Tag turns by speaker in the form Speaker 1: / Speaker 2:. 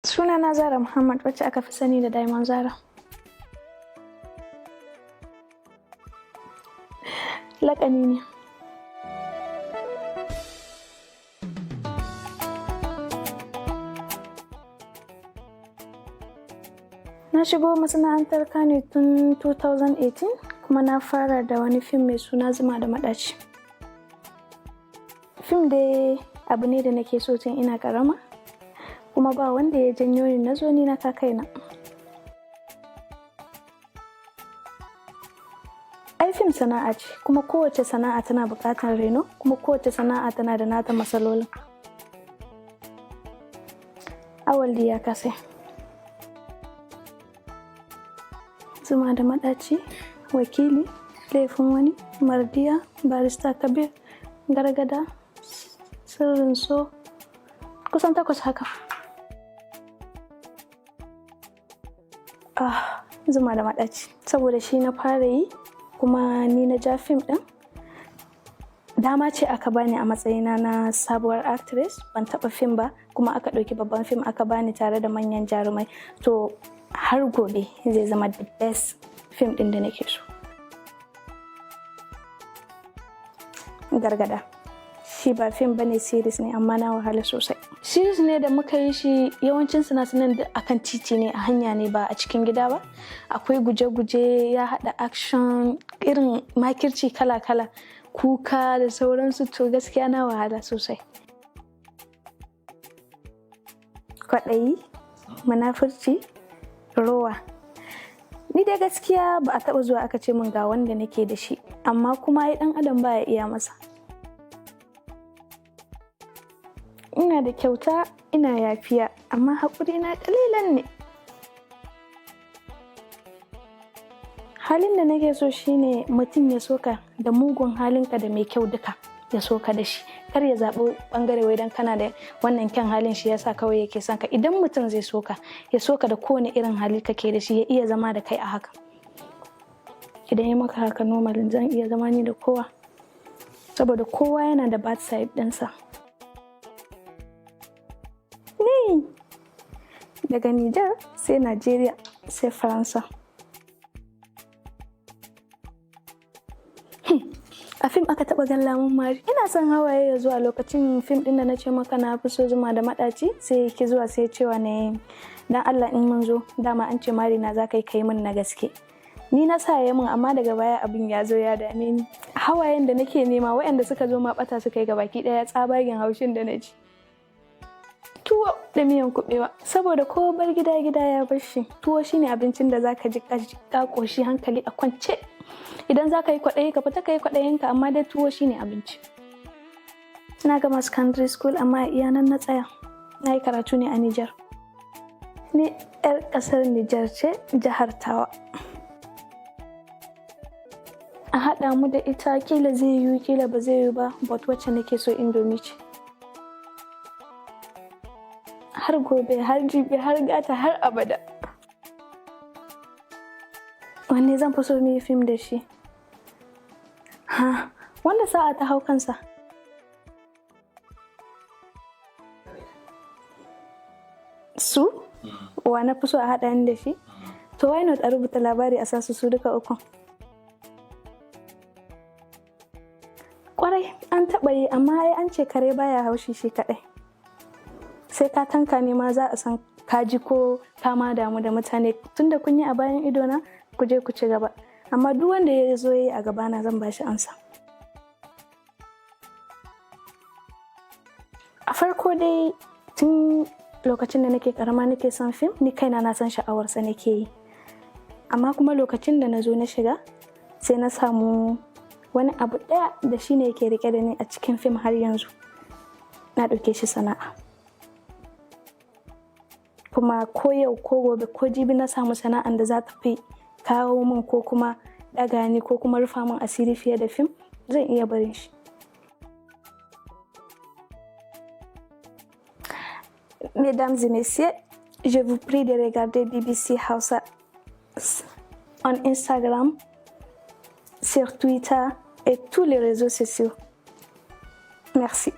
Speaker 1: Sunana Zara Muhammed, wacce aka fi sani da Diamond Zara. Laƙani ne. Na shigo masana'antar Kano tun 2018 kuma na fara da wani fim mai suna Zuma da Maɗaci. Fim dai abu ne da nake so tun ina ƙarama, kuma ba wanda ya janyo ni na zo ni na kaina. Ai fim sana'a ce, kuma kowace sana'a tana buƙatar reno, kuma kowace sana'a tana da nata matsalolin. Awal ya kasai. Zuma da Maɗaci, Wakili, Laifin Wani, Mardiya, Barista Kabir, Gargada, Sirrin So, kusan 8 haka. Zuma da Maɗaci, saboda shi na fara yi kuma ni na ja fim ɗin. Dama ce aka bani a matsayina na sabuwar actress, ban taɓa fim ba, kuma aka ɗauki babban fim aka bani tare da manyan jarumai. To har gobe zai zama the best fim ɗin da nake so. Gargada shi ba fim bane, series ne, amma na wahala sosai. Series ne da muka yi shi yawancin sinasinan da akan titi ne, a hanya ne, ba a cikin gida ba. Akwai guje-guje, ya haɗa action, irin makirci kala-kala, kuka da sauransu. To gaskiya na wahala sosai. Kwaɗayi, munafurci, rowa. Ni dai gaskiya ba a taɓa zuwa aka ce min ga wanda nake da shi, amma kuma ai ɗan adam baya iya masa. Ina da kyauta, ina yafiya, amma haƙuri na ƙalilan ne. Halin da nake so shine mutum ya soka da mugun halinka da mai kyau duka, ya soka da shi. Kar ya zaɓi ɓangare wai dan kana da wannan kyan halin shi yasa kawai yake son ka. Idan mutum zai soka, ya soka da kowane irin hali kake da shi, ya iya zama da kai a haka. Idan ya maka haka normal, zan iya zama ni da kowa, saboda kowa yana da bad side ɗinsa. Daga Nijar sai Najeriya sai Faransa. A fim aka taɓa gan lamun mari. Ina son hawaye ya zuwa lokacin fim ɗin da na ce maka na fi so Zuma da Maɗaci, sai ki zuwa sai cewa ne dan Allah in mun zo, dama an ce mari na za ka yi min na gaske. Ni na sa ya min, amma daga baya abin ya zo ya dame ni. Hawayen da nake nema waɗanda suka zo ma ɓata suka yi gabaki ɗaya, tsabagen haushin da na ji. Tuwo da miyan kuɓewa, saboda ko bar gida ya bar shi. Tuwo shine abincin da zaka ji ka ƙoshi, hankali a kwance. Idan zaka yi kwaɗayi ka fita ka yi kwaɗayinka, amma dai tuwo shine abinci. Na gama secondary school, amma iya nan na tsaya. Na yi karatu ne a Nijar. Ni 'yar ƙasar Nijar ce, jihar Tawa. A haɗa mu da ita, kila zai yiwu kila ba zai yiwu ba, but wacce nake so indomie ce. Har gobe, har jibi, har gata, har abada. Wanne zan fi so mu yi fim da shi? Wanda sa'a ta hau kansa. Su? Wa na fi so a haɗa ni da shi? To why not a rubuta labari a sa su duka uku? Kwarai an taɓa yi, amma ai an ce kare baya haushi shi kaɗai. Sai ka tanka ne ma za a san kaji ko kama damu da mutane. Tunda kun yi a bayan idona, ku je ku ci gaba. Amma duk wanda ya zo yi a gabana zan ba shi ansa. A farko dai tun lokacin da nake karama nake son fim, ni kaina na san sha'awarsa nake yi. Amma kuma lokacin da na zo na shiga, sai na samu wani abu ɗaya da shi ne yake rike da ni a cikin fim har yanzu. Na ɗauke shi sana'a. Kuma ko yau ko gobe ko jibi na samu sana'an da za ta fi kawo min ko kuma ɗaga ni ko kuma rufa min asiri fiye da fim, zan iya barin shi. Mesdames et messieurs, je vous prie de regarder BBC Hausa en Instagram, sur Twitter et tous les réseaux sociaux. Merci.